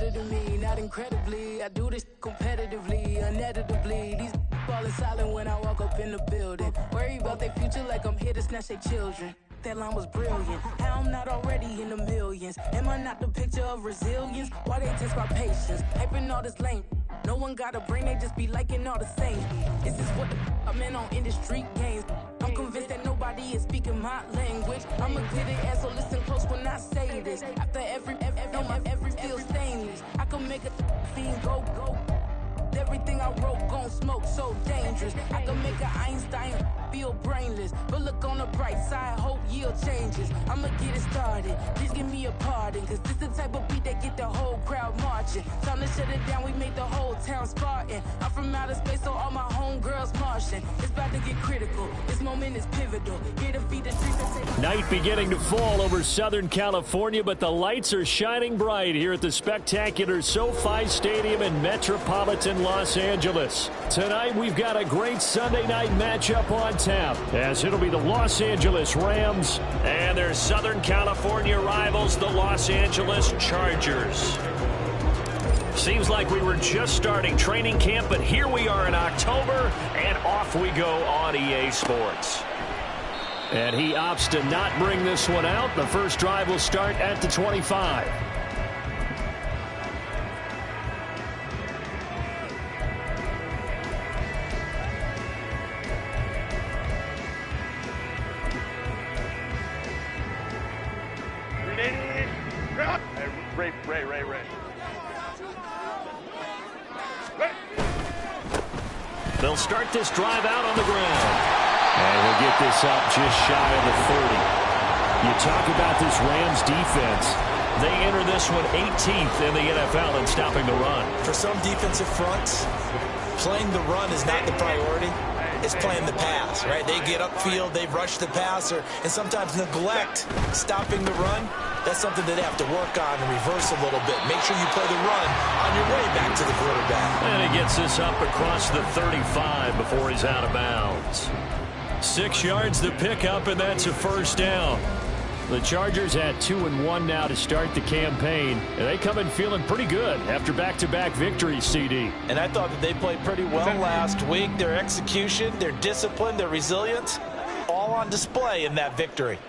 better than me, not incredibly. I do this competitively, uneditably. These falling silent when I walk up in the building. Worry about their future like I'm here to snatch their children. That line was brilliant. How I'm not already in the millions? Am I not the picture of resilience? Why they test my patience? Hyping all this lame. No one got a brain, they just be liking all the same. This is what I'm in on industry games. I'm convinced that nobody is speaking my language. I'ma clear the air, so listen close when I say this. After every feel stainless. I can make a fiend go. Everything I wrote gon' smoke, so dangerous. I can make an Einstein feel brainless. But look on the bright side, hope yield changes. I'ma get it started, please give me a pardon. Cause this the type of beat that get the whole crowd marching. Time to shut it down, we made the whole town Spartan. I'm from outer space, so all my homegirls Martian. It's about to get critical, this moment is pivotal. Here to feed the streets and say... Night beginning to fall over Southern California, but the lights are shining bright here at the spectacular SoFi Stadium in metropolitan Los Angeles. Tonight we've got a great Sunday night matchup on tap, as it'll be the Los Angeles Rams and their Southern California rivals, the Los Angeles Chargers. Seems like we were just starting training camp, but here we are in October, and off we go on EA Sports. And he opts to not bring this one out. The first drive will start at the 25. Ray. They'll start this drive out on the ground. And he'll get this up just shy of the 30. You talk about this Rams defense. They enter this one 18th in the NFL in stopping the run. For some defensive fronts, playing the run is not the priority. It's playing the pass, right? They get upfield, they rush the passer, and sometimes neglect stopping the run. That's something that they have to work on and reverse a little bit. Make sure you play the run on your way back to the quarterback. And he gets this up across the 35 before he's out of bounds. 6 yards to pick up, and that's a first down. The Chargers at 2-1 now to start the campaign. And they come in feeling pretty good after back-to-back victories, CD. And I thought that they played pretty well last week. Their execution, their discipline, their resilience, all on display in that victory.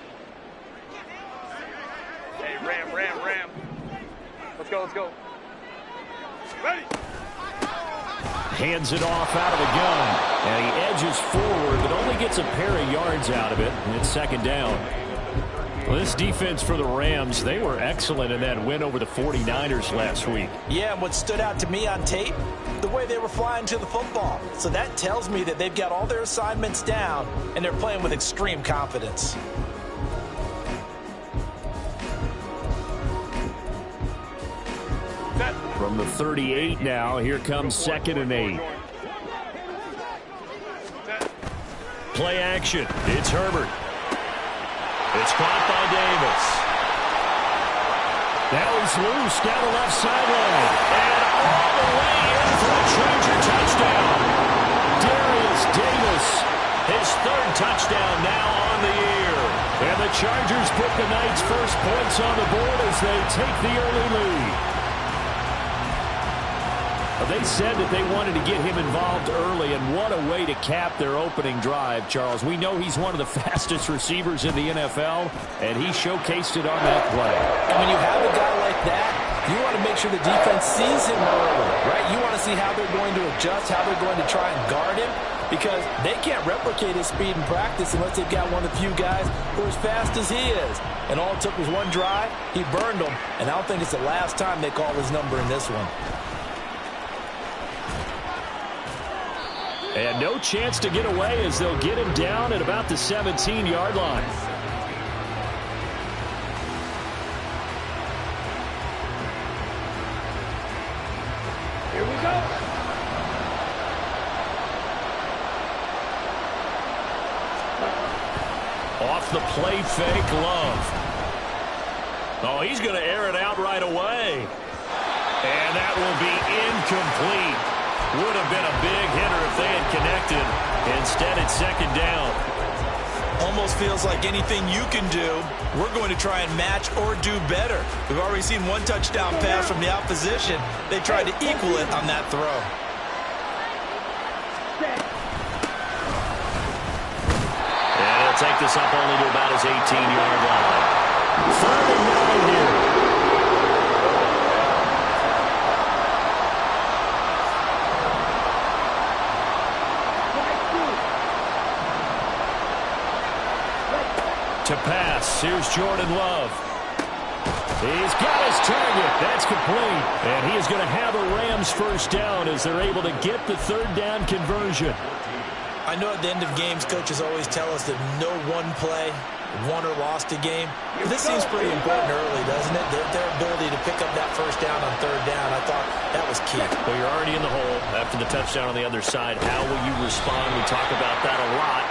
Hey, Ram. Let's go. Ready. Hands it off out of the gun. And he edges forward, but only gets a pair of yards out of it. And it's second down. Well, this defense for the Rams, they were excellent in that win over the 49ers last week. Yeah, and what stood out to me on tape, the way they were flying to the football. So that tells me that they've got all their assignments down, and they're playing with extreme confidence. From the 38 now, here comes 2nd and 8. Play action. It's Herbert. It's caught by Davis. That was loose down the left sideline. And all the way in for a Charger touchdown. Darius Davis, his 3rd touchdown now on the year. And the Chargers put the night's first points on the board as they take the early lead. They said that they wanted to get him involved early, and what a way to cap their opening drive, Charles. We know he's one of the fastest receivers in the NFL, and he showcased it on that play. And when you have a guy like that, you want to make sure the defense sees him early, right? You want to see how they're going to adjust, how they're going to try and guard him, because they can't replicate his speed in practice unless they've got one of the few guys who are as fast as he is. And all it took was one drive. He burned them, and I don't think it's the last time they call his number in this one. And no chance to get away as they'll get him down at about the 17-yard line. Here we go. Off the play fake, Love. Oh, he's going to air it out right away. And that will be incomplete. Would have been a big hitter if they had connected. Instead, it's second down. Almost feels like anything you can do, we're going to try and match or do better. We've already seen one touchdown pass from the opposition. They tried to equal it on that throw. And he'll take this up only to about his 18-yard line. 3rd and 9 here. To pass, here's Jordan Love. He's got his target. That's complete. And he is going to have a Rams first down as they're able to get the 3rd down conversion. I know at the end of games, coaches always tell us that no one play won or lost a game. But this seems pretty important early, doesn't it? Their ability to pick up that first down on 3rd down, I thought that was key. Well, you're already in the hole after the touchdown on the other side. How will you respond? We talk about that a lot,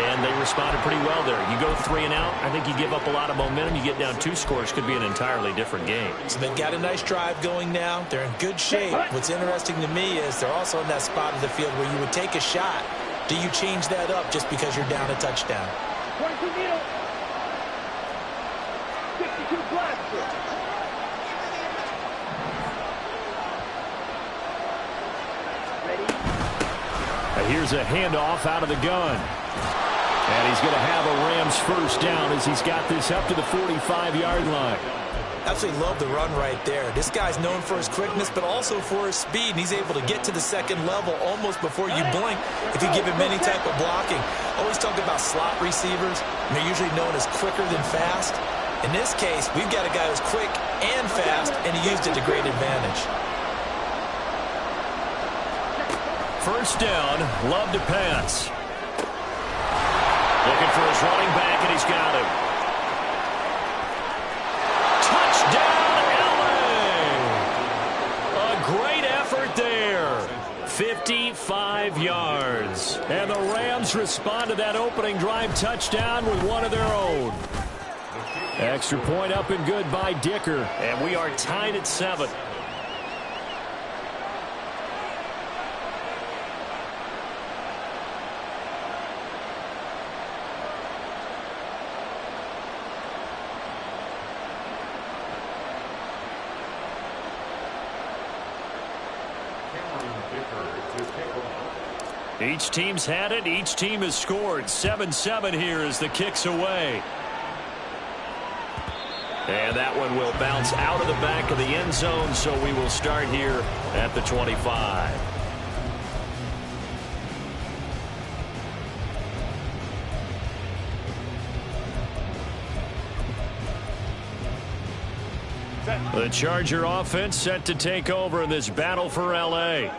and they responded pretty well there. You go 3 and out, I think you give up a lot of momentum. You get down 2 scores, could be an entirely different game. So they've got a nice drive going now. They're in good shape. What's interesting to me is they're also in that spot of the field where you would take a shot. Do you change that up just because you're down a touchdown? 52 blaster. Here's a handoff out of the gun. And he's going to have a Rams first down as he's got this up to the 45-yard line. Absolutely love the run right there. This guy's known for his quickness, but also for his speed. And he's able to get to the second level almost before you blink if you give him any type of blocking. Always talk about slot receivers, and they're usually known as quicker than fast. In this case, we've got a guy who's quick and fast, and he used it to great advantage. First down, Love to pass. Looking for his running back, and he's got him. Touchdown, LA! A great effort there. 55 yards. And the Rams respond to that opening drive touchdown with one of their own. Extra point up and good by Dicker. And we are tied at 7. Each team's had it. Each team has scored. 7-7 here as the kick's away. And that one will bounce out of the back of the end zone, so we will start here at the 25. The Charger offense set to take over in this battle for L.A.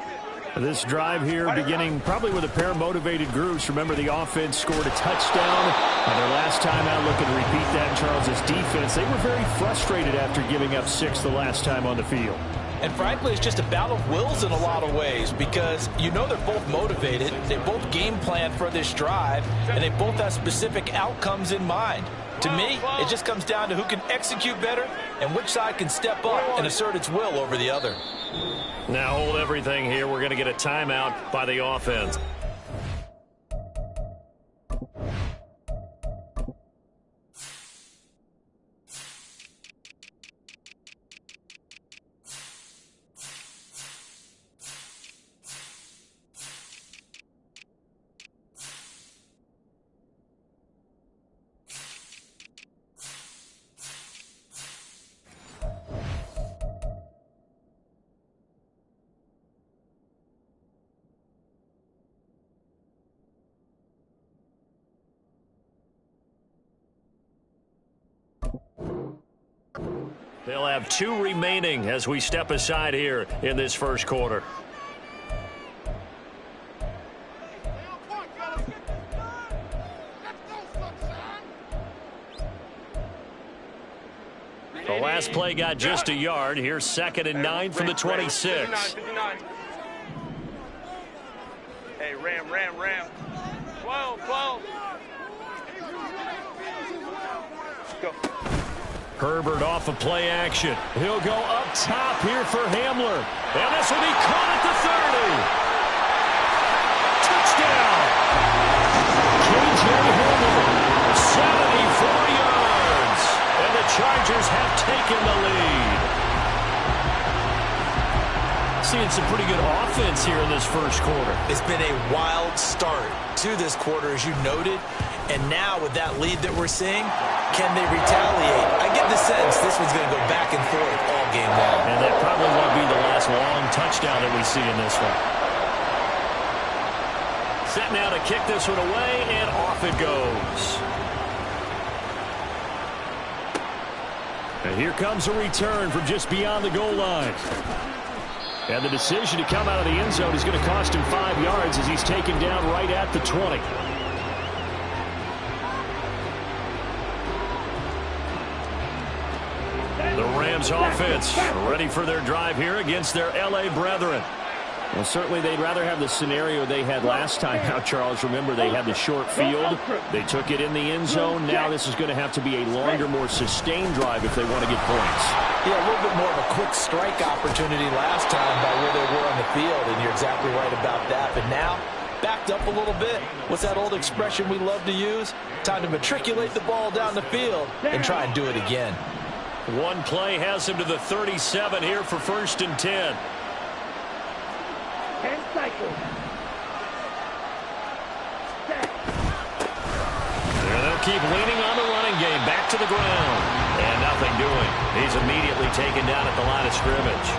This drive here beginning probably with a pair of motivated groups. Remember, the offense scored a touchdown on their last time out. Looking to repeat that in Charles' defense. They were very frustrated after giving up 6 the last time on the field. And frankly, it's just a battle of wills in a lot of ways because you know they're both motivated. They both game plan for this drive, and they both have specific outcomes in mind. To me, it just comes down to who can execute better and which side can step up and assert its will over the other. Now hold everything here. We're going to get a timeout by the offense. They'll have 2 remaining as we step aside here in this first quarter. The last play got just a yard. Here's 2nd and 9 from the 26. 59. Hey, Ram. 12. Go. Herbert off of play action. He'll go up top here for Hamler. And this will be caught at the 30. Touchdown! K.J. Hamler. some pretty good offense here in this first quarter. It's been a wild start to this quarter, as you noted. And now with that lead that we're seeing, can they retaliate? I get the sense this one's going to go back and forth all game long. And that probably won't be the last long touchdown that we see in this one. Set now to kick this one away, and off it goes. And here comes a return from just beyond the goal line. And the decision to come out of the end zone is going to cost him 5 yards as he's taken down right at the 20. The Rams offense ready for their drive here against their L.A. brethren. Well, certainly they'd rather have the scenario they had last time out, Charles. Remember, they had the short field. They took it in the end zone. Now this is going to have to be a longer, more sustained drive if they want to get points. Yeah, a little bit more of a quick strike opportunity last time by where they were on the field, and you're exactly right about that. But now, backed up a little bit. What's that old expression we love to use? Time to matriculate the ball down the field and try and do it again. One play has him to the 37 here for 1st and 10. 10 cycles. And they'll keep leaning on the running game. Back to the ground. And nothing doing. He's immediately taken down at the line of scrimmage.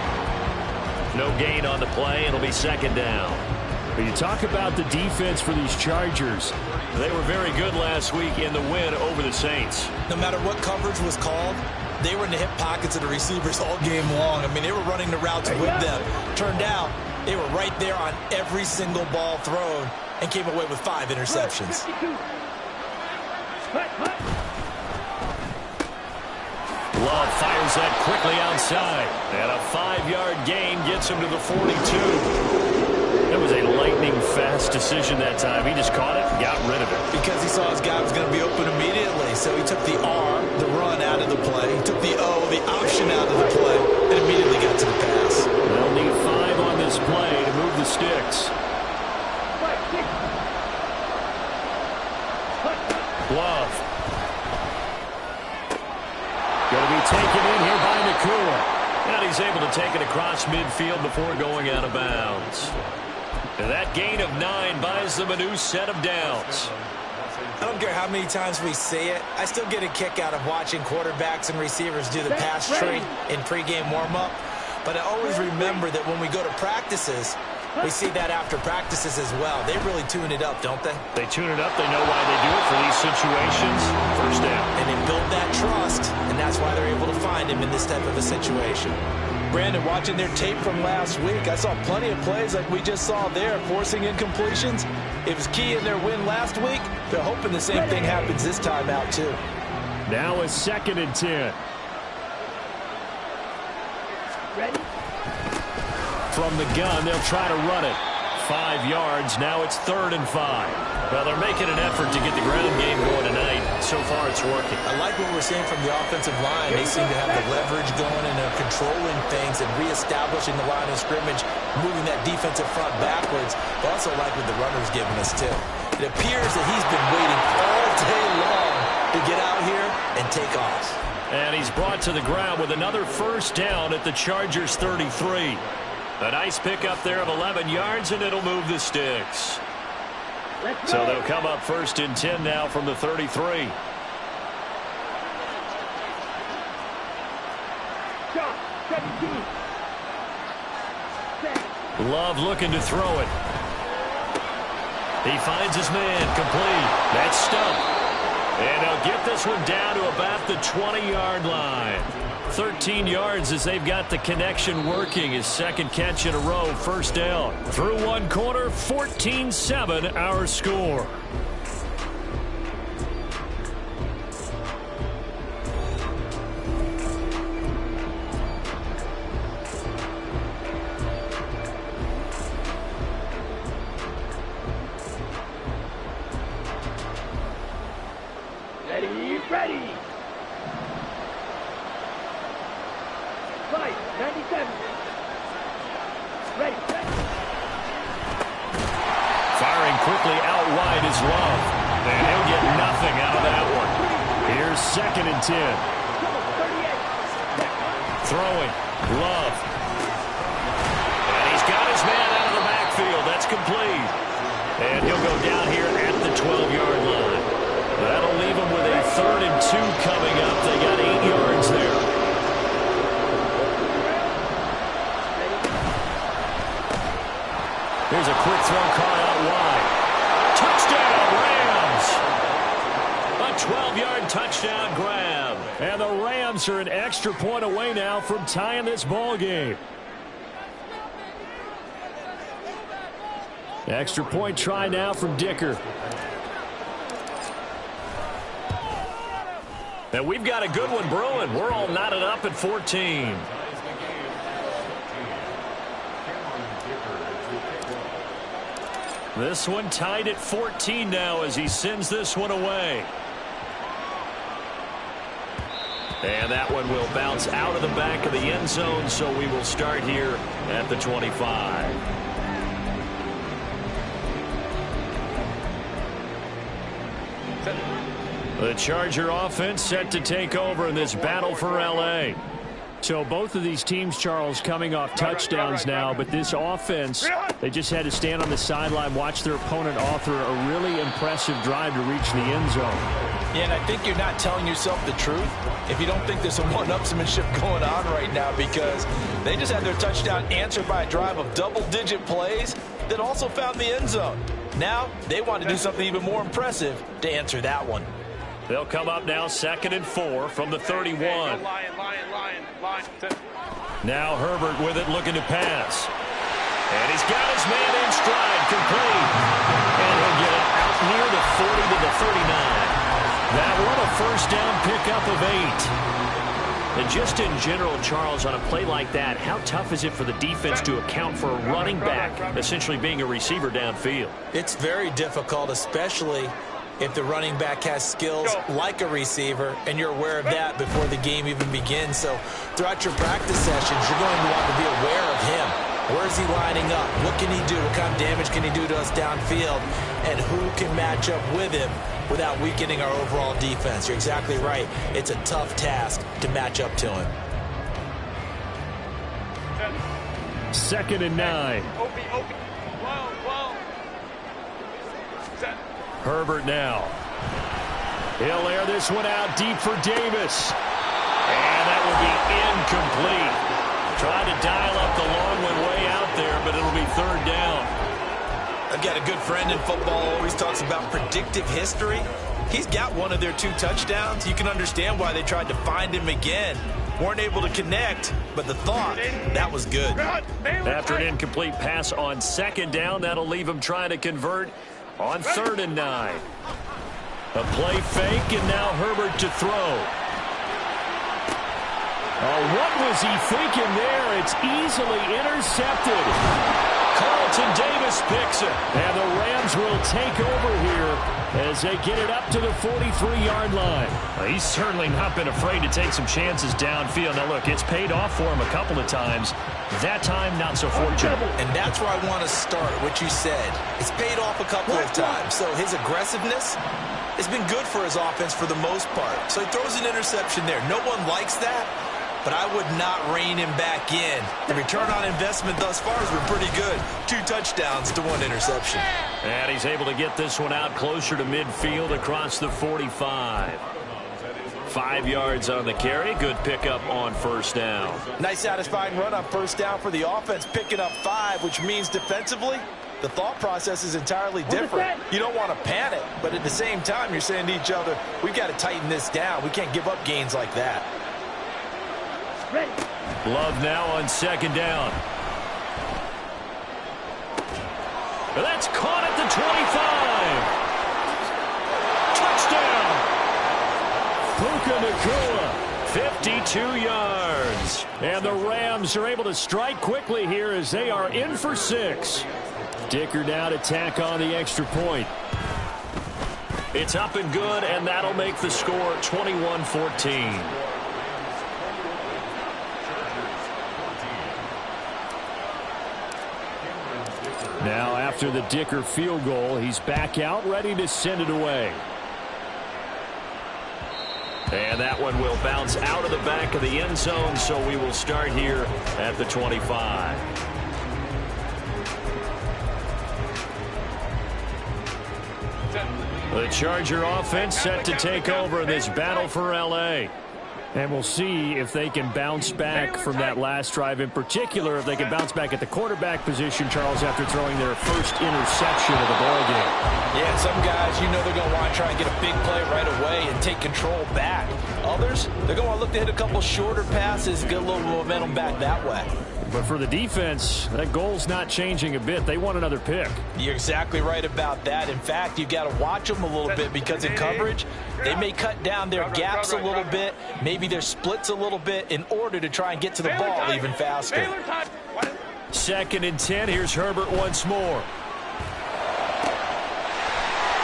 No gain on the play. It'll be 2nd down. But you talk about the defense for these Chargers. They were very good last week in the win over the Saints. No matter what coverage was called, they were in the hip pockets of the receivers all game long. I mean, they were running the routes with them. Turned out, they were right there on every single ball thrown and came away with 5 interceptions. Love fires that quickly outside. And a 5-yard gain gets him to the 42. That was a lightning-fast decision that time. He just caught it and got rid of it. Because he saw his guy was going to be open immediately. So he took the R, the run, out of the play. He took the O, the option, out of the play, and immediately got to the pass. They'll need 5 on this play to move the sticks. Love. Going to be taken in here by Nakua. And he's able to take it across midfield before going out of bounds. And that gain of 9 buys them a new set of downs. I don't care how many times we say it. I still get a kick out of watching quarterbacks and receivers do the pass tree in pregame warm-up. But I always remember that when we go to practices, we see that after practices as well. They really tune it up, don't they? They tune it up. They know why they do it for these situations. 1st down. And they build that trust, and that's why they're able to find him in this type of a situation. Brandon, watching their tape from last week, I saw plenty of plays like we just saw there, forcing incompletions. It was key in their win last week. They're hoping the same thing happens this time out, too. Now a 2nd and 10. Ready? From the gun, they'll try to run it. 5 yards. Now it's 3rd and 5. Well, they're making an effort to get the ground game going tonight. So far, it's working. I like what we're seeing from the offensive line. They seem to have the leverage going and they're controlling things and reestablishing the line of scrimmage, moving that defensive front backwards. I also like what the runner's giving us, too. It appears that he's been waiting all day long to get out here and take off. And he's brought to the ground with another 1st down at the Chargers 33. A nice pickup there of 11 yards, and it'll move the sticks. So they'll come up 1st and 10 now from the 33. Love looking to throw it. He finds his man, complete. That's stumped. And they'll get this one down to about the 20-yard line. 13 yards as they've got the connection working. His 2nd catch in a row, 1st down. Through 1 quarter, 14-7 our score. Ready. Right, 97. Ready. Firing quickly out wide is Love. And he'll get nothing out of that one. Here's 2nd and 10. Throwing. Love. And he's complete. And he'll go down here at the 12-yard line. That'll leave him with a 3rd and 2 coming up. They got 8 yards there. Here's a quick throw caught out wide. Touchdown, Rams! A 12-yard touchdown grab. And the Rams are an extra point away now from tying this ball game. Extra point try now from Dicker. And we've got a good one brewing. We're all knotted up at 14. This one tied at 14 now as he sends this one away. And that one will bounce out of the back of the end zone, so we will start here at the 25. The Charger offense set to take over in this battle for L.A. So both of these teams, Charles, coming off touchdowns now, but this offense, they just had to stand on the sideline, watch their opponent author a really impressive drive to reach the end zone. Yeah, and I think you're not telling yourself the truth if you don't think there's some one-upsmanship going on right now, because they just had their touchdown answered by a drive of double-digit plays that also found the end zone. Now they want to do something even more impressive to answer that one. They'll come up now 2nd and 4 from the 31. Now Herbert with it, looking to pass. And he's got his man in stride, complete. And he'll get it out near the 40 to the 39. That one a first down pickup of 8. And just in general, Charles, on a play like that, how tough is it for the defense to account for a running back essentially being a receiver downfield? It's very difficult, especially if the running back has skills like a receiver, and you're aware of that before the game even begins. So throughout your practice sessions, you're going to want to be aware of him. Where is he lining up? What can he do? What kind of damage can he do to us downfield? And who can match up with him without weakening our overall defense? You're exactly right. It's a tough task to match up to him. 2nd and 9. Herbert now. He'll air this one out deep for Davis. And that will be incomplete. Trying to dial up the long one way out there, but it'll be 3rd down. I've got a good friend in football, always talks about predictive history. He's got one of their 2 touchdowns. You can understand why they tried to find him again. Weren't able to connect, but the thought, that was good. After an incomplete pass on 2nd down, that'll leave him trying to convert on 3rd and 9. A play fake, and now Herbert to throw. Oh, what was he thinking there? It's easily intercepted. Carlton Davis picks it. And the Rams will take over here as they get it up to the 43-yard line. Well, he's certainly not been afraid to take some chances downfield. Now, look, it's paid off for him a couple of times. That time, not so fortunate. And that's where I want to start, what you said. It's paid off a couple of times. So his aggressiveness has been good for his offense for the most part. So he throws an interception there. No one likes that, but I would not rein him back in. The return on investment thus far has been pretty good. 2 touchdowns to 1 interception. And he's able to get this one out closer to midfield across the 45. 5 yards on the carry. Good pickup on 1st down. Nice satisfying run on 1st down for the offense, picking up 5, which means defensively, the thought process is entirely different. You don't want to panic, but at the same time, you're saying to each other, we've got to tighten this down. We can't give up gains like that. Love now on 2nd down. And that's caught at the 25. Touchdown. Puka Nacua, 52 yards. And the Rams are able to strike quickly here as they are in for 6. Dicker now to tack on the extra point. It's up and good, and that'll make the score 21-14. Now, after the Dicker field goal, he's back out, ready to send it away. And that one will bounce out of the back of the end zone, so we will start here at the 25. The Charger offense set to take over this battle for L.A. And we'll see if they can bounce back from that last drive. In particular, if they can bounce back at the quarterback position, Charles, after throwing their first interception of the ballgame. Yeah, some guys, you know they're going to want to try and get a big play right away and take control back. Others, they're going to look to hit a couple shorter passes, get a little momentum back that way. But for the defense, that goal's not changing a bit. They want another pick. You're exactly right about that. In fact, you've got to watch them a little bit because in coverage, they may cut down their gaps a little bit, maybe their splits a little bit in order to try and get to the ball even faster. 2nd and 10. Here's Herbert once more.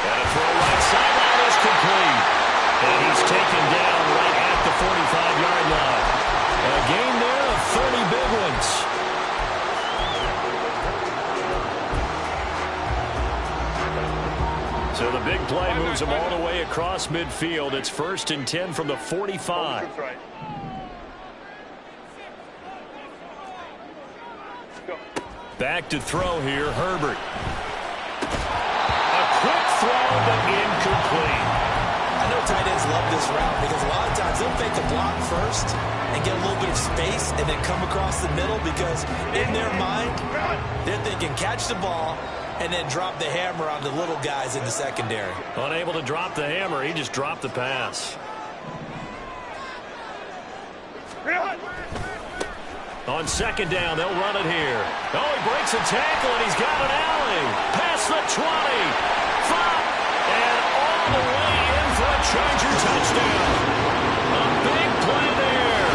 And a throw right sideline is complete. And he's taken down right at the 45-yard line. A gain there of 30 big ones. So the big play moves them all the way across midfield. It's 1st and 10 from the 45. Back to throw here, Herbert. A quick throw, but incomplete. I know tight ends love this route because a lot of times they'll fake the block first and get a little bit of space and then come across the middle because in their mind, they're thinking catch the ball and then drop the hammer on the little guys in the secondary. Unable to drop the hammer, he just dropped the pass. On 2nd down, they'll run it here. Oh, he breaks a tackle, and he's got an alley. Past the 20. 5. And all the way in for a Charger touchdown. A big play there.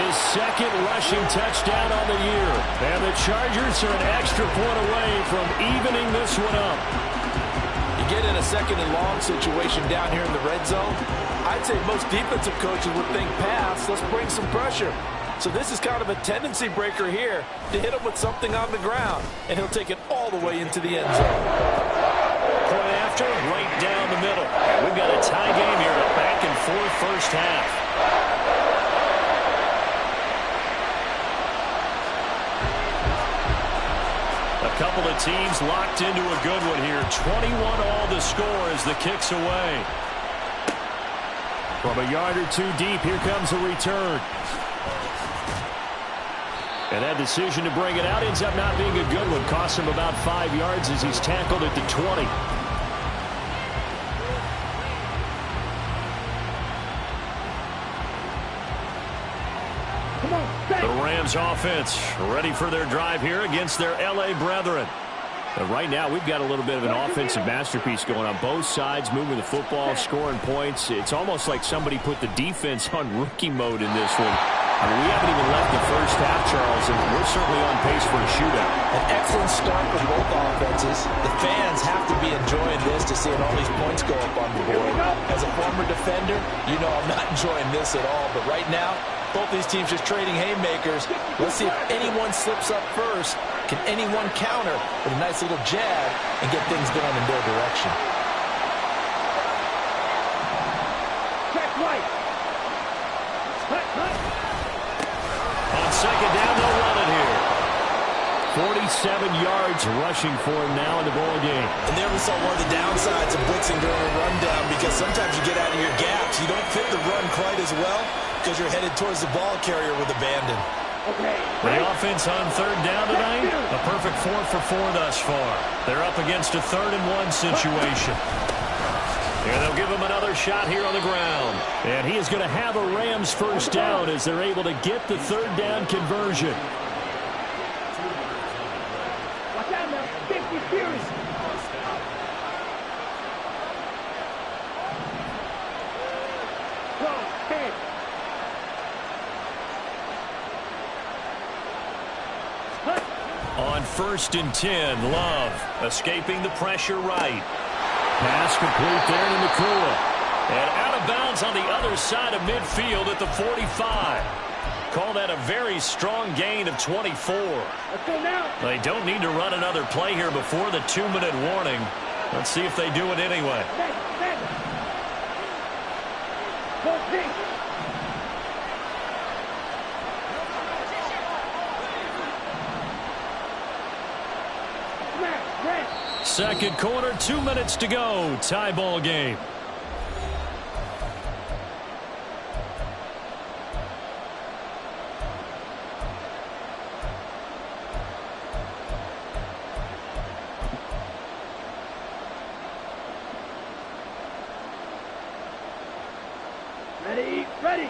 His 2nd rushing touchdown on the year. And the Chargers are an extra point away from evening this one up. You get in a 2nd and long situation down here in the red zone, I'd say most defensive coaches would think pass, let's bring some pressure. So this is kind of a tendency breaker here to hit him with something on the ground, and he'll take it all the way into the end zone. Point after, right down the middle. We've got a tie game here, a back-and-forth first half. A couple of teams locked into a good one here. 21 all the score as the kick's away. From a yard or two deep, here comes a return. And that decision to bring it out ends up not being a good one. Costs him about 5 yards as he's tackled at the 20. The Rams offense ready for their drive here against their L.A. brethren. But right now, we've got a little bit of an offensive masterpiece going on both sides, moving the football, scoring points. It's almost like somebody put the defense on rookie mode in this one. I mean, we haven't even left the first half, Charles, and we're certainly on pace for a shootout. An excellent start for both offenses. The fans have to be enjoying this to see all these points go up on the board. As a former defender, you know I'm not enjoying this at all. But right now, both these teams just trading haymakers. Let's see if anyone slips up first. Can anyone counter with a nice little jab and get things going in their direction? Check right. On 2nd down, they'll run it here. 47 yards rushing for him now in the ball game. And there we saw one of the downsides of blitzing during a rundown because sometimes you get out of your gaps. You don't fit the run quite as well because you're headed towards the ball carrier with abandon. Okay. The offense on 3rd down tonight, a perfect 4 for 4 thus far. They're up against a 3rd and 1 situation. And they'll give him another shot here on the ground. And he is going to have a Rams first down as they're able to get the 3rd down conversion. Watch out now. 50 series. Go, 10. On 1st and 10, Love escaping the pressure right. Pass complete there to Nakua. And out of bounds on the other side of midfield at the 45. Call that a very strong gain of 24. Let's go now. They don't need to run another play here before the 2-minute warning. Let's see if they do it anyway. Go deep. Second quarter, 2 minutes to go. Tie ball game. Ready, ready.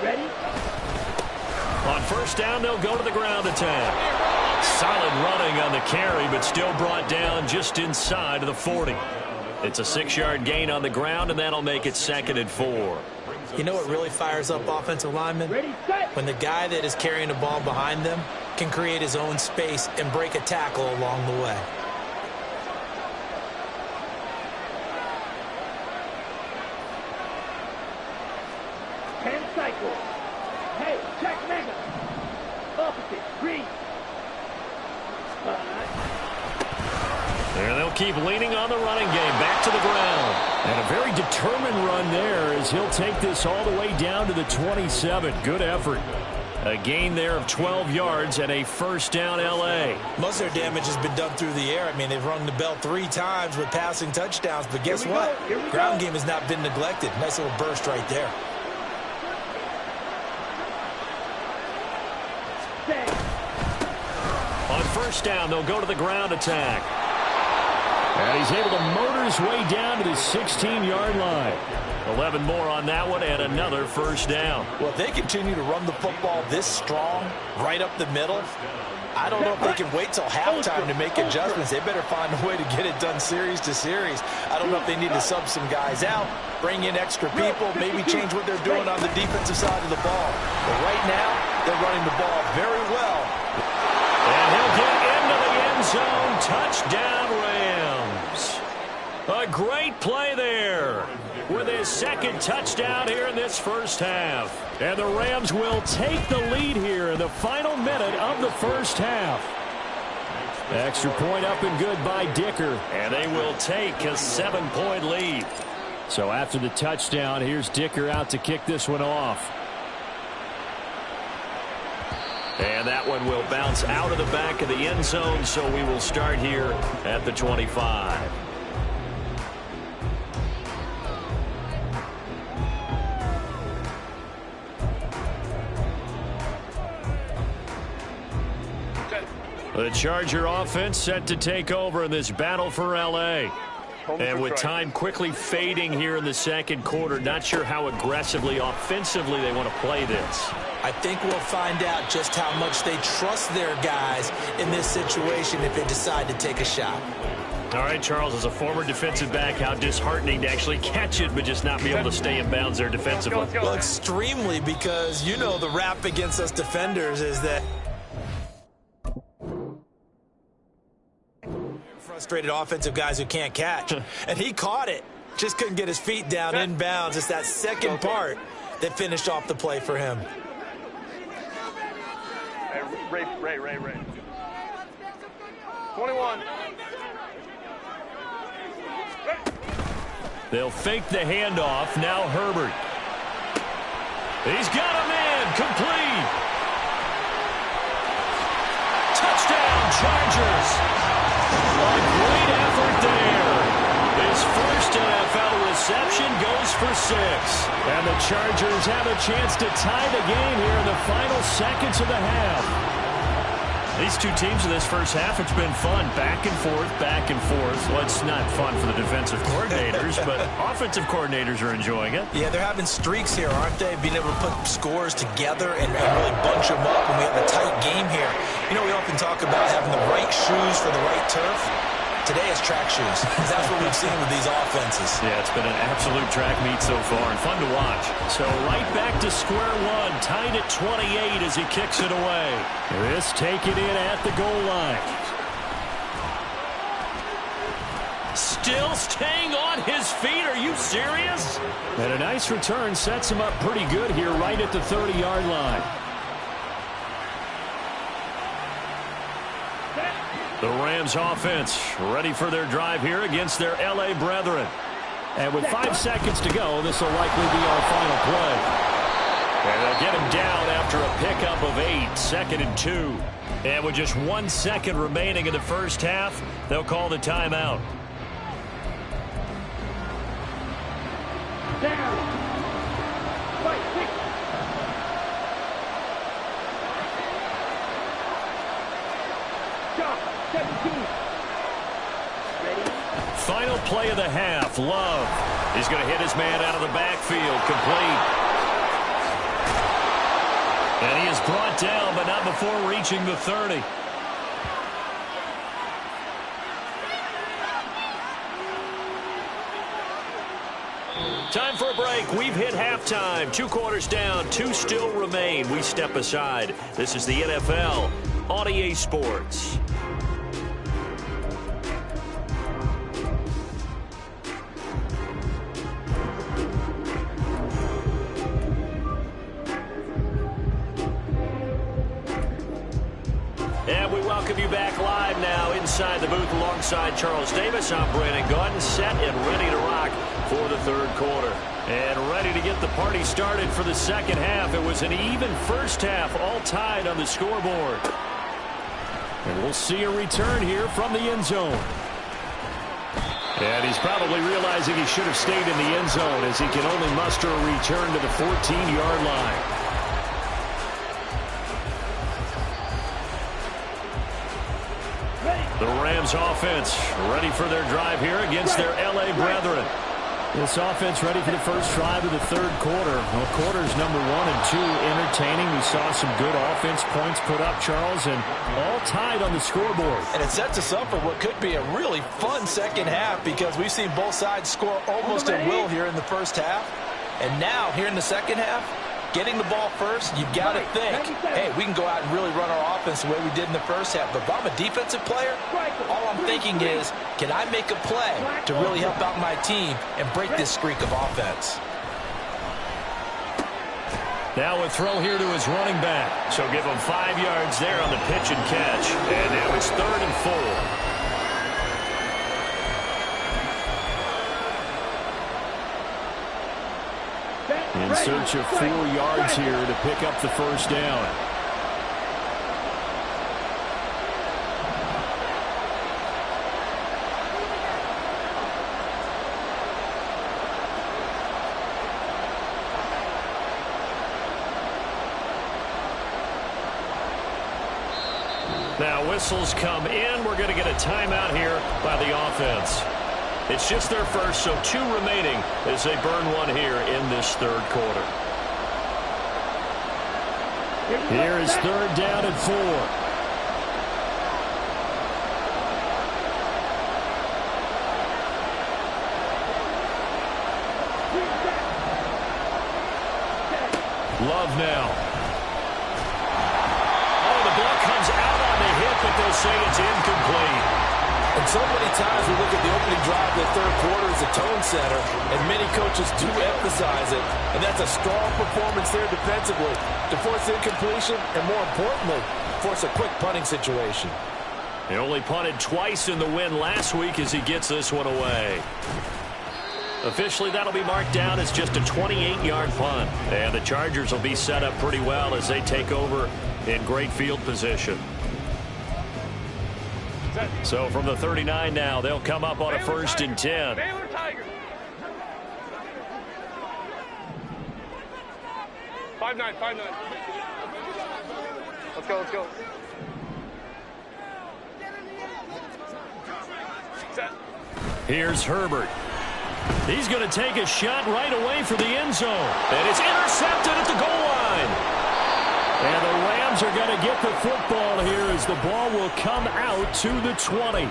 Ready? On first down, they'll go to the ground attack. Solid running on the carry, but still brought down just inside of the 40. It's a 6-yard gain on the ground, and that'll make it 2nd and 4. You know what really fires up offensive linemen? Ready, set. When the guy that is carrying the ball behind them can create his own space and break a tackle along the way. Cycle. Hey, check mega. Opposite, green. And they'll keep leaning on the running game. Back to the ground. And a very determined run there as he'll take this all the way down to the 27. Good effort. A gain there of 12 yards and a first down L.A. Most of their damage has been done through the air. I mean, they've rung the bell 3 times with passing touchdowns. But guess what? Ground game has not been neglected. Nice little burst right there. On first down, they'll go to the ground attack. And he's able to motor his way down to the 16-yard line. 11 more on that one and another first down. Well, if they continue to run the football this strong, right up the middle, I don't know if they can wait till halftime to make adjustments. They better find a way to get it done series to series. I don't know if they need to sub some guys out, bring in extra people, maybe change what they're doing on the defensive side of the ball. But right now, they're running the ball very well. And he'll get into the end zone. Touchdown, Rams. A great play there with his 2nd touchdown here in this first half. And the Rams will take the lead here in the final minute of the first half. Extra point up and good by Dicker. And they will take a 7-point lead. So after the touchdown, here's Dicker out to kick this one off. And that one will bounce out of the back of the end zone, so we will start here at the 25. The Charger offense set to take over in this battle for L.A. And with time quickly fading here in the second quarter, not sure how aggressively, offensively they want to play this. I think we'll find out just how much they trust their guys in this situation if they decide to take a shot. All right, Charles, as a former defensive back, how disheartening to actually catch it but just not be able to stay in bounds there defensively. Well, extremely, because you know the rap against us defenders is that frustrated offensive guys who can't catch. And he caught it. Just couldn't get his feet down in bounds. It's that second part that finished off the play for him. Ray. 21. They'll fake the handoff. Now Herbert. He's got a man. Complete. Touchdown, Chargers. A great effort there. His first NFL reception goes for 6. And the Chargers have a chance to tie the game here in the final seconds of the half. These two teams in this first half, it's been fun. Back and forth, back and forth. Well, it's not fun for the defensive coordinators, but offensive coordinators are enjoying it. Yeah, they're having streaks here, aren't they? Being able to put scores together and really bunch them up when we have a tight game here. You know, we often talk about having the right shoes for the right turf. Today is track shoes. That's what we've seen with these offenses. Yeah, it's been an absolute track meet so far and fun to watch. So right back to square one, tied at 28 as he kicks it away. This taken in at the goal line. Still staying on his feet. Are you serious? And a nice return sets him up pretty good here right at the 30-yard line. The Rams offense ready for their drive here against their L.A. brethren. And with 5 seconds to go, this will likely be our final play. And They'll get him down after a pickup of 8, 2nd and 2. And with just 1 second remaining in the first half, they'll call the timeout. Down. Fight, 6. Shot, 17. Ready? Final play of the half. Love is going to hit his man out of the backfield. Complete. And he is brought down, but not before reaching the 30. Time for a break. We've hit halftime. 2 quarters down, 2 still remain. We step aside. This is the NFL on EA Sports. And we welcome you back live now inside the booth alongside Charles Davis. I'm Brandon Gaudin, set and ready to rock for the third quarter. And ready to get the party started for the second half. It was an even first half, all tied on the scoreboard. And we'll see a return here from the end zone. And he's probably realizing he should have stayed in the end zone as he can only muster a return to the 14-yard line. The Rams offense ready for their drive here against their L.A. brethren. This offense ready for the first drive of the third quarter. Well, quarters number 1 and 2 entertaining. We saw some good offense points put up, Charles, and all tied on the scoreboard. And it sets us up for what could be a really fun second half because we've seen both sides score almost at will here in the first half. And now, here in the second half, getting the ball first, you've got to think, hey, we can go out and really run our offense the way we did in the first half. But if I'm a defensive player, all I'm thinking is, can I make a play to really help out my team and break this streak of offense? Now a throw here to his running back. So give him 5 yards there on the pitch and catch. And now it's 3rd and 4. In search of 4 yards here to pick up the first down. Now whistles come in. We're going to get a timeout here by the offense. It's just their first, so 2 remaining as they burn 1 here in this third quarter. Here is 3rd down and 4. Love now. Oh, the ball comes out on the hit, but they'll say it's incomplete. And so many times we look at the opening drive of the third quarter as a tone setter, and many coaches do emphasize it, and that's a strong performance there defensively to force incompletion and, more importantly, force a quick punting situation. He only punted twice in the win last week as he gets this one away. Officially, that'll be marked down as just a 28-yard punt, and the Chargers will be set up pretty well as they take over in great field position. So from the 39 now, they'll come up on a 1st and 10. Baylor Tigers. 5-9, 5-9. Let's go, let's go. Set. Here's Herbert. He's going to take a shot right away for the end zone. And it's intercepted at the goal line. And the Rams are going to get the football here as the ball will come out to the 20.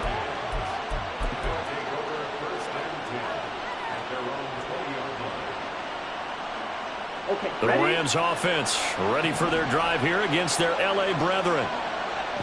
The Rams offense ready for their drive here against their L.A. brethren.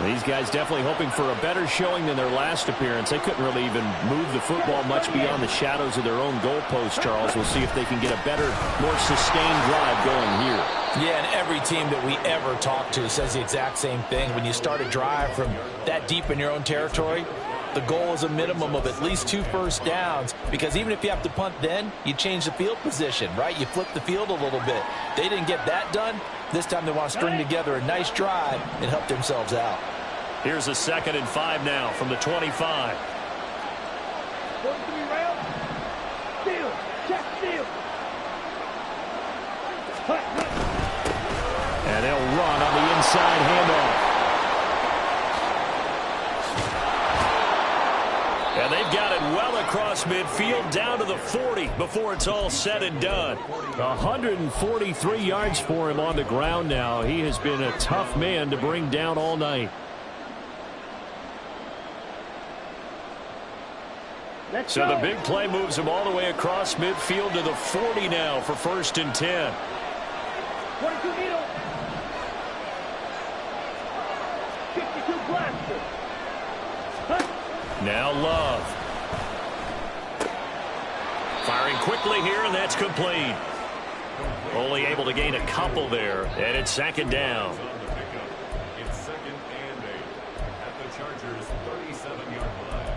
These guys definitely hoping for a better showing than their last appearance. They couldn't really even move the football much beyond the shadows of their own goalpost, Charles. We'll see if they can get a better, more sustained drive going here. Yeah, and every team that we ever talk to says the exact same thing. When you start a drive from that deep in your own territory, the goal is a minimum of at least 2 first downs, because even if you have to punt then, you change the field position, right? You flip the field a little bit. They didn't get that done. This time they want to string together a nice drive and help themselves out. Here's a 2nd and 5 now from the 25. Steal. Check steal. And they'll run on the inside handoff. And they've got it well across midfield down to the 40 before it's all said and done. 143 yards for him on the ground now. He has been a tough man to bring down all night. So the big play moves him all the way across midfield to the 40 now for 1st and 10. 22 needle. 52 blaster. Now Love. Firing quickly here, and that's complete. Only able to gain a couple there, and it's 2nd down. It's 2nd and 8 at the Chargers' 37-yard line.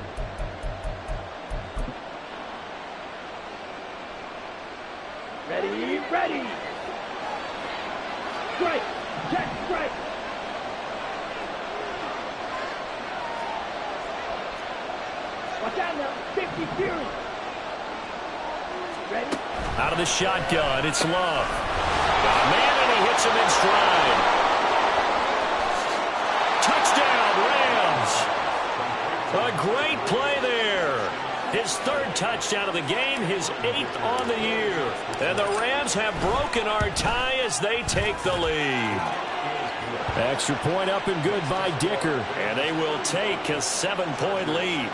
Ready. Strike. Check strike. Watch out now. 50 Fury. Ready? Out of the shotgun, it's Love. Got a man, and he hits him in stride. Touchdown, Rams. A great play there. His 3rd touchdown of the game, his 8th on the year. And the Rams have broken our tie as they take the lead. Extra point up and good by Dicker. And they will take a 7-point lead.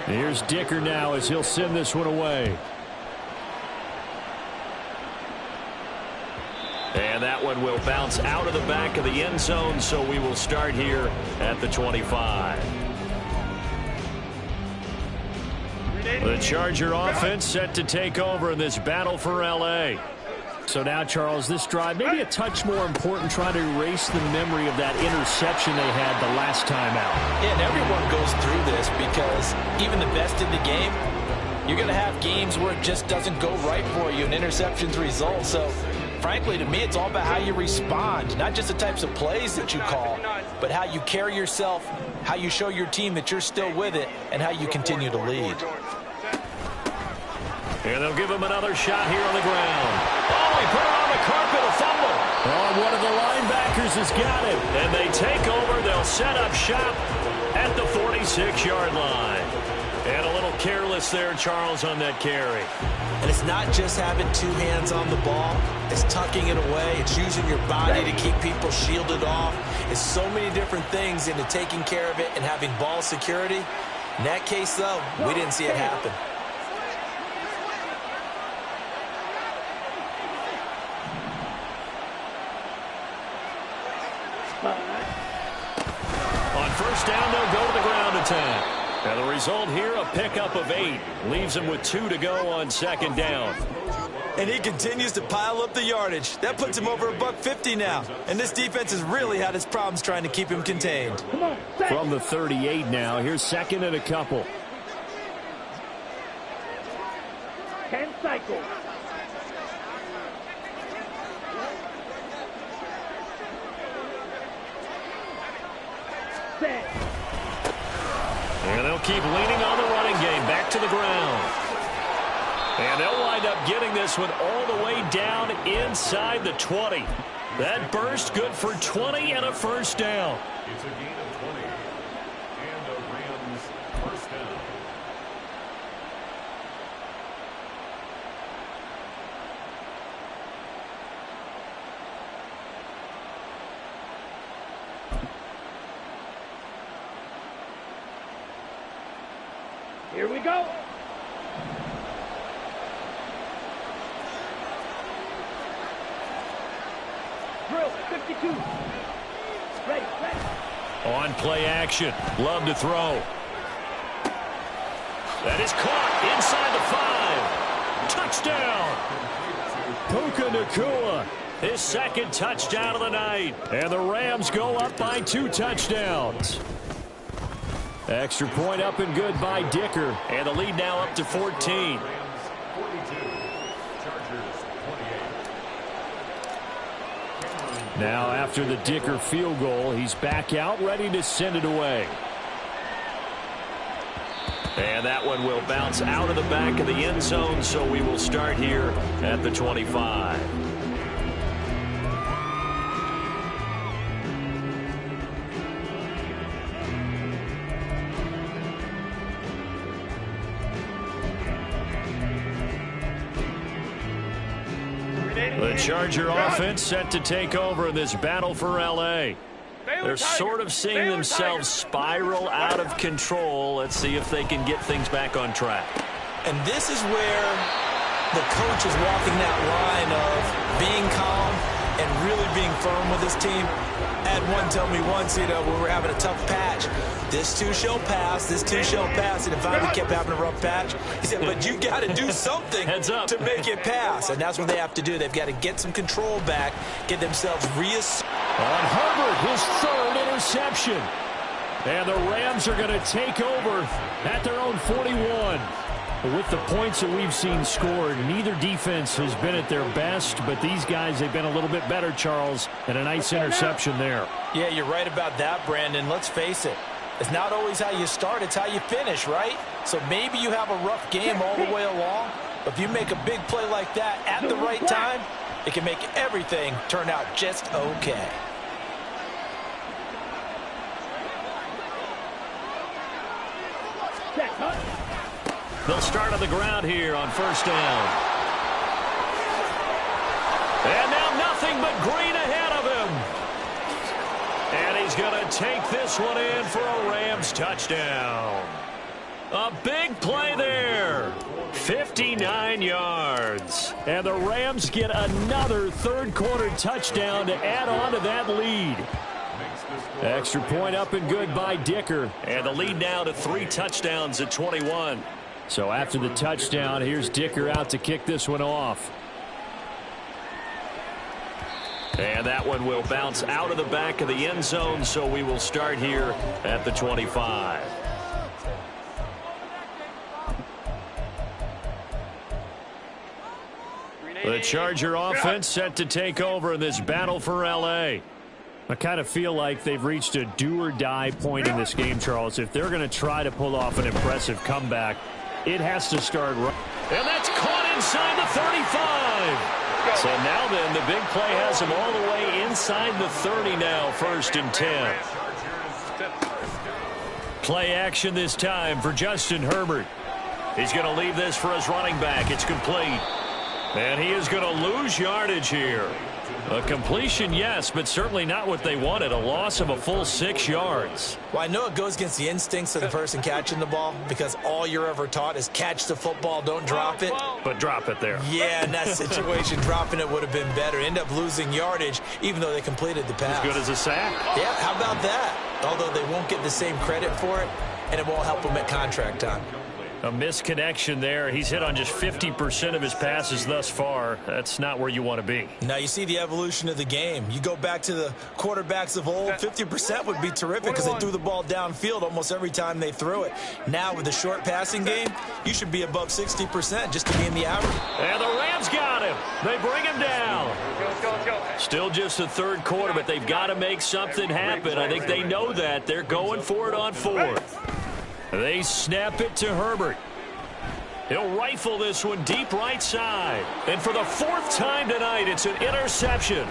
Here's Dicker now as he'll send this one away. And that one will bounce out of the back of the end zone, so we will start here at the 25. The Charger offense set to take over in this battle for L.A. So now, Charles, this drive maybe a touch more important, trying to erase the memory of that interception they had the last time out. Yeah, and everyone goes through this because even the best in the game, you're going to have games where it just doesn't go right for you and interceptions result. So, frankly, to me, it's all about how you respond, not just the types of plays that you call, but how you carry yourself, how you show your team that you're still with it, and how you continue to lead. And they'll give him another shot here on the ground. Oh, he put it on the carpet, a fumble. Oh, one of the linebackers has got it. And they take over. They'll set up shop at the 46-yard line. And a little careless there, Charles, on that carry. And it's not just having 2 hands on the ball. It's tucking it away. It's using your body to keep people shielded off. It's so many different things into taking care of it and having ball security. In that case, though, we didn't see it happen. On 1st down, they'll go to the ground attack. And the result here, a pickup of 8. Leaves them with 2 to go on 2nd down. And he continues to pile up the yardage. That puts him over $150 now. And this defense has really had its problems trying to keep him contained. From the 38 now, here's 2nd and a couple. 10 cycles. Set. And they'll keep leaning on the running game. Back to the ground. And they'll wind up getting this one all the way down inside the 20. That burst good for 20 and a 1st down. It's a gain of 20 and a Rams 1st down. Here we go. Drill 52. Ready, set. On play action. Love to throw. That is caught inside the 5. Touchdown. Puka Nacua. His 2nd touchdown of the night. And the Rams go up by 2 touchdowns. Extra point up and good by Dicker. And the lead now up to 14. Rams 42, Chargers 28. Now after the Dicker field goal, he's back out ready to send it away. And that one will bounce out of the back of the end zone, so we will start here at the 25. The Charger offense set to take over in this battle for L.A. They're sort of seeing themselves spiral out of control. Let's see if they can get things back on track. And this is where the coach is walking that line of being calm and really being firm with his team. I had one tell me once, when we're having a tough patch, this too shall pass, this too shall pass. And if I kept having a rough patch, he said, but you got to do something Heads up. to make it pass. And that's what they have to do. They've got to get some control back, get themselves reasserted. On Herbert, his third interception. And the Rams are going to take over at their own 41. With the points that we've seen scored, neither defense has been at their best, but these guys, they've been a little bit better, Charles, and a nice interception there. Yeah, you're right about that, Brandon. Let's face it. It's not always how you start, it's how you finish, right? So maybe you have a rough game all the way along, but if you make a big play like that at the right time, it can make everything turn out just okay. They'll start on the ground here on first down. And now nothing but green ahead of him. And he's going to take this one in for a Rams touchdown. A big play there. 59 yards. And the Rams get another third-quarter touchdown to add on to that lead. Extra point up and good by Dicker. And the lead now to 3 touchdowns at 21. So after the touchdown, here's Dicker out to kick this one off. And that one will bounce out of the back of the end zone, so we will start here at the 25. The Charger offense set to take over in this battle for L.A. I kind of feel like they've reached a do-or-die point in this game, Charles. If they're going to try to pull off an impressive comeback, it has to start right. And that's caught inside the 35. So now then, the big play has him all the way inside the 30 now, 1st and 10. Play action this time for Justin Herbert. He's going to leave this for his running back. It's complete. And he is going to lose yardage here. A completion, yes, but certainly not what they wanted. A loss of a full 6 yards. Well, I know it goes against the instincts of the person catching the ball because all you're ever taught is catch the football, don't drop it. But drop it there. Yeah, in that situation, dropping it would have been better. End up losing yardage, even though they completed the pass. As good as a sack. Yeah, how about that? Although they won't get the same credit for it, and it won't help them at contract time. A misconnection there. He's hit on just 50% of his passes thus far. That's not where you want to be. Now, you see the evolution of the game. You go back to the quarterbacks of old, 50% would be terrific because they threw the ball downfield almost every time they threw it. Now, with the short passing game, you should be above 60% just to be in the average. And the Rams got him. They bring him down. Still just the third quarter, but they've got to make something happen. I think they know that. They're going for it on 4th. They snap it to Herbert. He'll rifle this one deep right side. And for the 4th time tonight, it's an interception.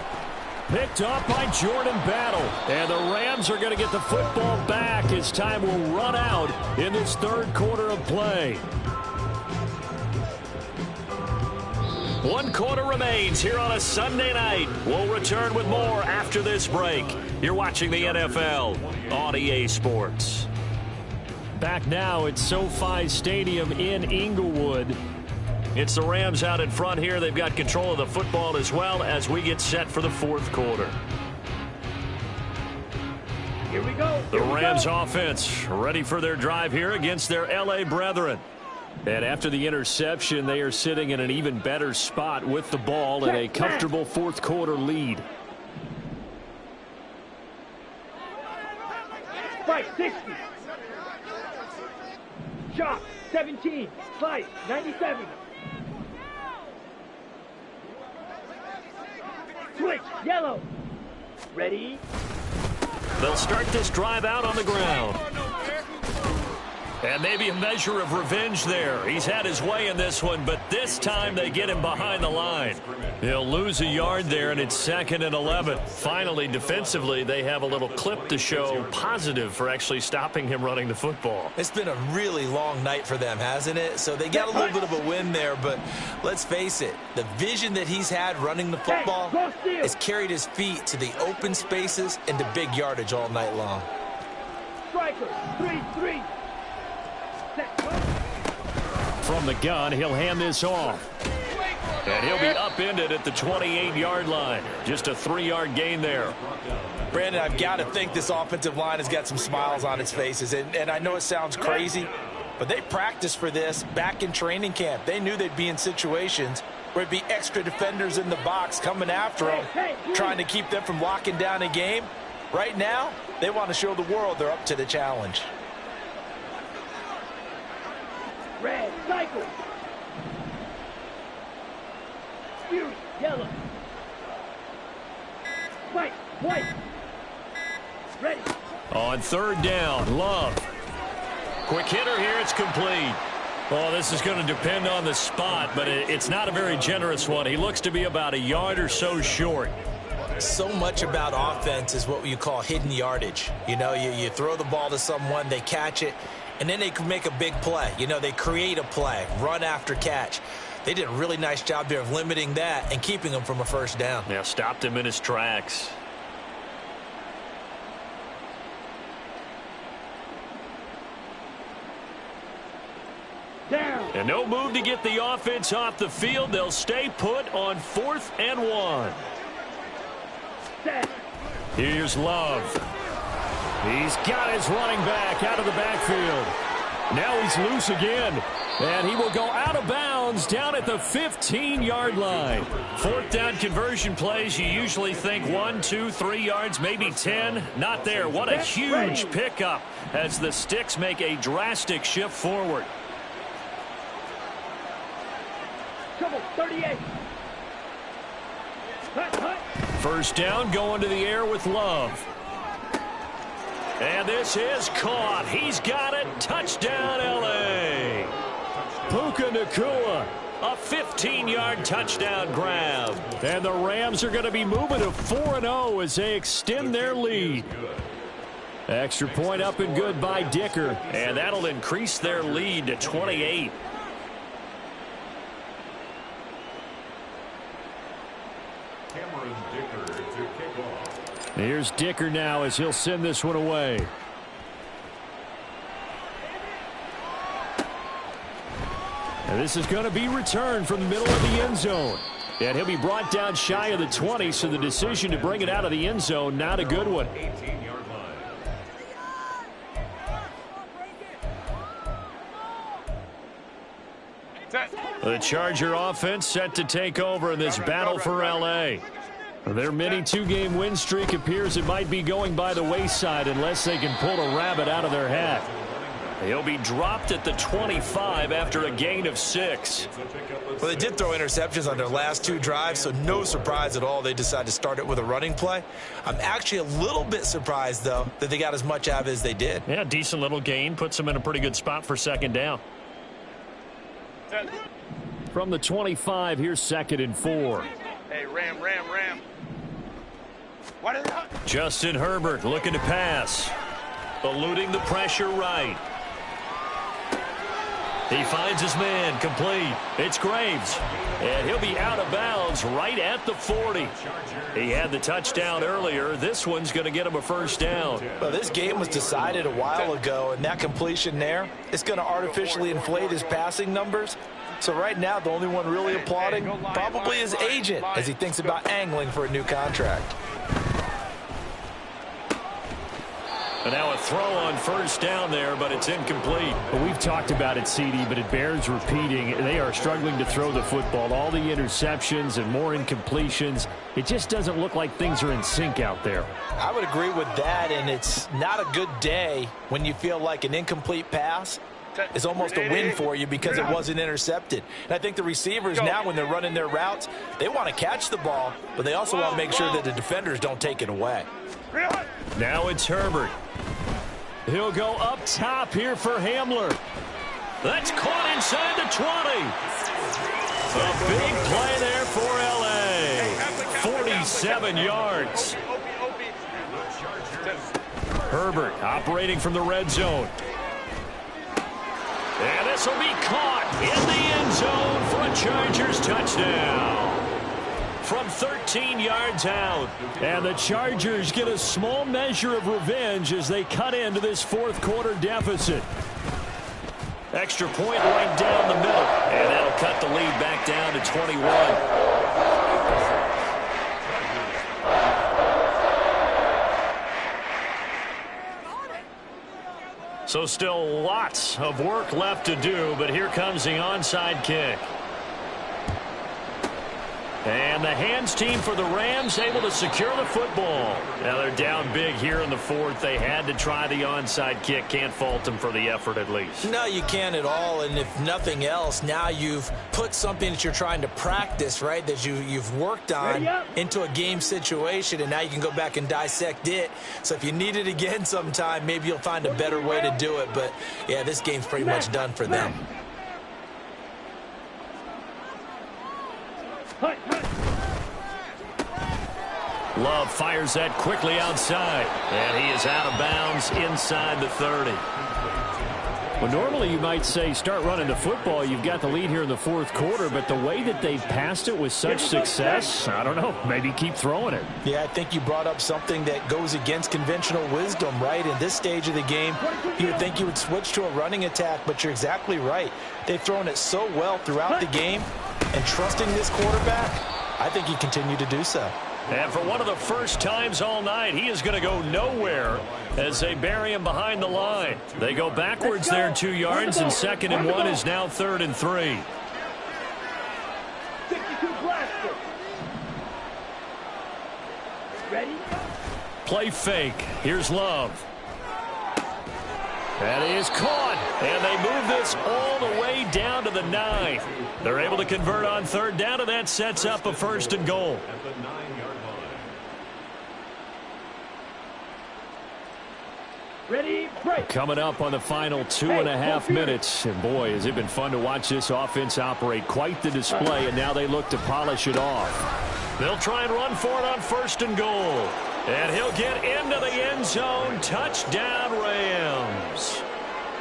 Picked up by Jordan Battle. And the Rams are going to get the football back as time will run out in this third quarter of play. 1 quarter remains here on a Sunday night. We'll return with more after this break. You're watching the NFL on EA Sports. Back now at SoFi Stadium in Inglewood. It's the Rams out in front here. They've got control of the football as well as we get set for the 4th quarter. Here we go. The Rams offense ready for their drive here against their L.A. brethren. And after the interception, they are sitting in an even better spot with the ball and a comfortable 4th quarter lead. Right, 60. Shot, 17. Slice, 97. Switch, yellow. Ready? They'll start this drive out on the ground. And maybe a measure of revenge there. He's had his way in this one, but this time they get him behind the line. He'll lose a yard there, and it's 2nd and 11. Finally, defensively, they have a little clip to show positive for actually stopping him running the football. It's been a really long night for them, hasn't it? So they got a little bit of a win there, but let's face it, the vision that he's had running the football has carried his feet to the open spaces and to big yardage all night long. Striker, 3-3. From the gun, he'll hand this off. And he'll be upended at the 28-yard line. Just a 3-yard gain there. Brandon, I've got to think this offensive line has got some smiles on its faces. And I know it sounds crazy, but they practiced for this back in training camp. They knew they'd be in situations where it'd be extra defenders in the box coming after them, trying to keep them from locking down a game. Right now, they want to show the world they're up to the challenge. Red, cycle. Fury, yellow. White, white. Ready. On 3rd down, Love. Quick hitter here, it's complete. Oh, this is going to depend on the spot, but it's not a very generous one. He looks to be about a yard or so short. So much about offense is what you call hidden yardage. You know, you throw the ball to someone, they catch it, and then they can make a big play. You know, they create a play, run after catch. They did a really nice job there of limiting that and keeping him from a 1st down. Yeah, stopped him in his tracks. Down. And no move to get the offense off the field. They'll stay put on 4th and 1. Set. Here's Love. He's got his running back out of the backfield. Now he's loose again. And he will go out of bounds down at the 15-yard line. 4th down conversion plays, you usually think 1, 2, 3 yards, maybe 10. Not there. What a huge pickup as the Sticks make a drastic shift forward. Trouble, 38. Hut, hut. 1st down going to the air with Love. And this is caught. He's got it. Touchdown, L.A. Puka Nacua, a 15-yard touchdown grab. And the Rams are going to be moving to 4-0 as they extend their lead. Extra point up and good by Dicker. And that'll increase their lead to 28. Cameron Dicker to kick off. Here's Dicker now as he'll send this one away. And this is going to be returned from the middle of the end zone. And he'll be brought down shy of the 20, so the decision to bring it out of the end zone, not a good one. 18-yard line. The Charger offense set to take over in this battle for L.A. Their mini 2-game win streak appears it might be going by the wayside unless they can pull a rabbit out of their hat. He'll be dropped at the 25 after a gain of 6. Well, they did throw interceptions on their last 2 drives, so no surprise at all they decided to start it with a running play. I'm actually a little bit surprised, though, that they got as much out of it as they did. Yeah, decent little gain. Puts them in a pretty good spot for 2nd down. From the 25, here's 2nd and 4. Hey, Ram. What is that? Justin Herbert looking to pass. Eluding the pressure right. He finds his man, complete. It's Graves. And he'll be out of bounds right at the 40. He had the touchdown earlier. This one's going to get him a 1st down. Well, this game was decided a while ago, and that completion there is going to artificially inflate his passing numbers. So right now, the only one really applauding probably his agent as he thinks about angling for a new contract. And now a throw on 1st down there, but it's incomplete. Well, we've talked about it, CD, but it bears repeating. They are struggling to throw the football. All the interceptions and more incompletions. It just doesn't look like things are in sync out there. I would agree with that, and it's not a good day when you feel like an incomplete pass is almost a win for you because it wasn't intercepted. And I think the receivers now, when they're running their routes, they want to catch the ball, but they also want to make sure that the defenders don't take it away. Now it's Herbert. He'll go up top here for Hamler. That's caught inside the 20. A big play there for L.A. 47 yards. Herbert operating from the red zone. And this will be caught in the end zone for a Chargers touchdown. From 13 yards out. And the Chargers get a small measure of revenge as they cut into this fourth quarter deficit. Extra point right down the middle. And that'll cut the lead back down to 21. So still lots of work left to do, but here comes the onside kick. And the hands team for the Rams able to secure the football. Now they're down big here in the fourth. They had to try the onside kick. Can't fault them for the effort at least. No, you can't at all. And if nothing else, now you've put something that you're trying to practice, right, that you've worked on into a game situation, and now you can go back and dissect it. So if you need it again sometime, maybe you'll find a better way to do it. But, yeah, this game's pretty much done for them. Love fires that quickly outside, and he is out of bounds inside the 30. Well, normally you might say start running the football. You've got the lead here in the fourth quarter, but the way that they've passed it with such success, I don't know, maybe keep throwing it. Yeah, I think you brought up something that goes against conventional wisdom, right? In this stage of the game, you would think you would switch to a running attack, but you're exactly right. They've thrown it so well throughout the game, and trusting this quarterback, I think you continue to do so. And for one of the first times all night, he is going to go nowhere as they bury him behind the line. They go backwards there 2 yards, and 2nd and 1 is now 3rd and 3. 62 blaster. Ready? Play fake. Here's Love. And he is caught, and they move this all the way down to the 9. They're able to convert on 3rd down, and that sets up a 1st and goal. At the 9-yard line. Ready, break. Coming up on the final 2.5 minutes. And boy, has it been fun to watch this offense operate. Quite the display, and now they look to polish it off. They'll try and run for it on 1st and goal. And he'll get into the end zone. Touchdown, Rams.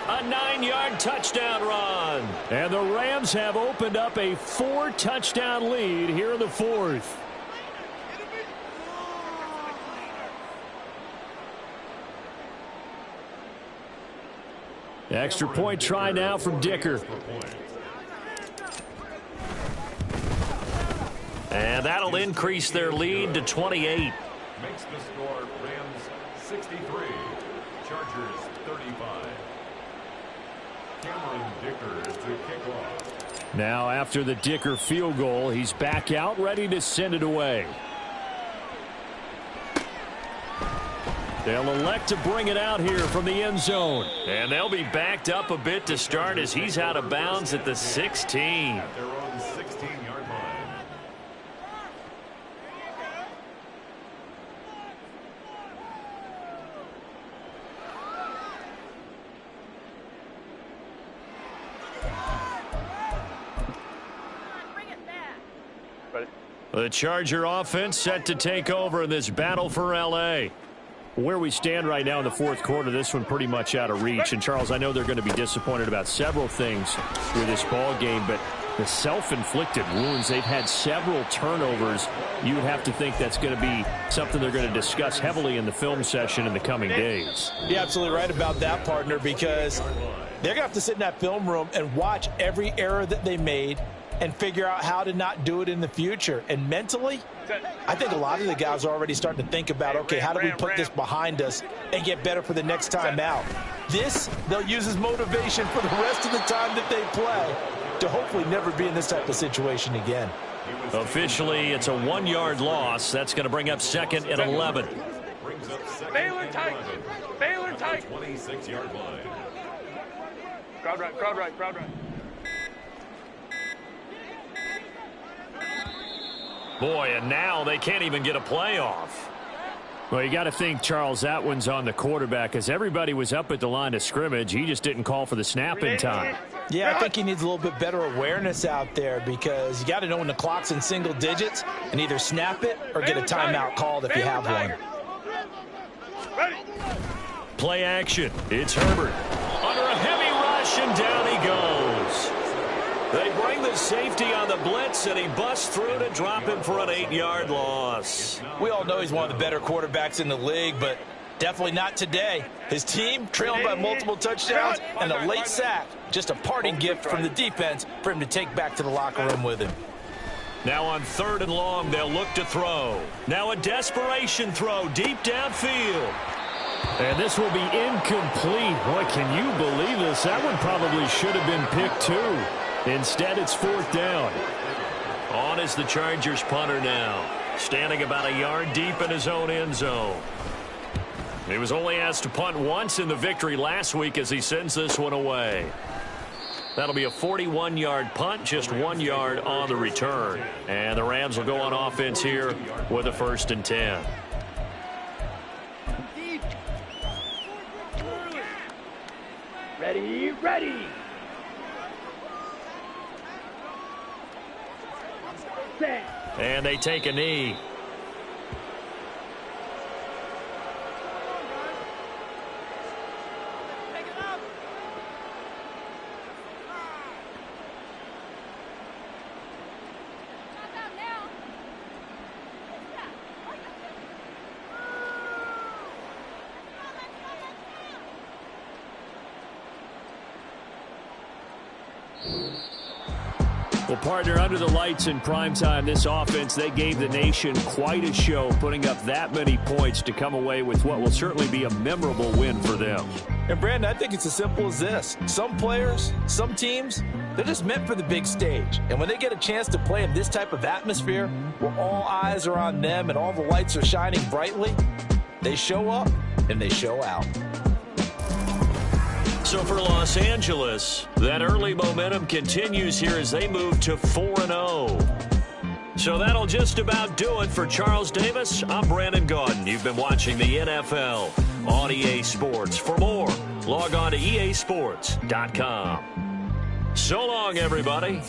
A 9-yard touchdown run. And the Rams have opened up a 4-touchdown lead here in the fourth. Extra point try now from Dicker. And that'll increase their lead to 28. Makes the score Rams 63, Chargers 35. Cameron Dicker to kick off. Now after the Dicker field goal, he's back out ready to send it away. They'll elect to bring it out here from the end zone. And they'll be backed up a bit to start as he's out of bounds at the 16. At their own 16-yard line. The Charger offense set to take over in this battle for L.A. Where we stand right now in the fourth quarter, this one pretty much out of reach. And, Charles, I know they're going to be disappointed about several things with this ball game, but the self-inflicted wounds, they've had several turnovers. You would have to think that's going to be something they're going to discuss heavily in the film session in the coming days. You're absolutely right about that, partner, because they're going to have to sit in that film room and watch every error that they made and figure out how to not do it in the future. And mentally, I think a lot of the guys are already starting to think about, okay, how do we put this behind us and get better for the next time out? This, they'll use as motivation for the rest of the time that they play to hopefully never be in this type of situation again. Officially, it's a 1-yard loss. That's going to bring up 2nd and 11. Baylor tight. Baylor tight. 26-yard line. Crowd right, crowd right, crowd right. Boy, and now they can't even get a play off. Well, you got to think, Charles, that one's on the quarterback, as everybody was up at the line of scrimmage. He just didn't call for the snap in time. Yeah, I think he needs a little bit better awareness out there, because you got to know when the clock's in single digits and either snap it or get a timeout called if you have one. Play action. It's Herbert. Under a heavy rush, and down he goes. They bring the safety on the blitz, and he busts through to drop him for an 8-yard loss. We all know he's one of the better quarterbacks in the league, but definitely not today. His team trailing by multiple touchdowns and a late sack. Just a parting gift from the defense for him to take back to the locker room with him. Now on 3rd and long, they'll look to throw. Now a desperation throw deep downfield. And this will be incomplete. Boy, can you believe this? That one probably should have been picked too. Instead, it's 4th down. On is the Chargers punter now, standing about a yard deep in his own end zone. He was only asked to punt once in the victory last week as he sends this one away. That'll be a 41-yard punt, just 1 yard on the return. And the Rams will go on offense here with a 1st and 10. Ready, ready. Set. And they take a knee. Well, partner, under the lights in primetime, this offense, they gave the nation quite a show, putting up that many points to come away with what will certainly be a memorable win for them. And, Brandon, I think it's as simple as this. Some players, some teams, they're just meant for the big stage. And when they get a chance to play in this type of atmosphere, where all eyes are on them and all the lights are shining brightly, they show up and they show out. So for Los Angeles, that early momentum continues here as they move to 4-0. So that'll just about do it for Charles Davis. I'm Brandon Gaudin. You've been watching the NFL on EA Sports. For more, log on to easports.com. So long, everybody.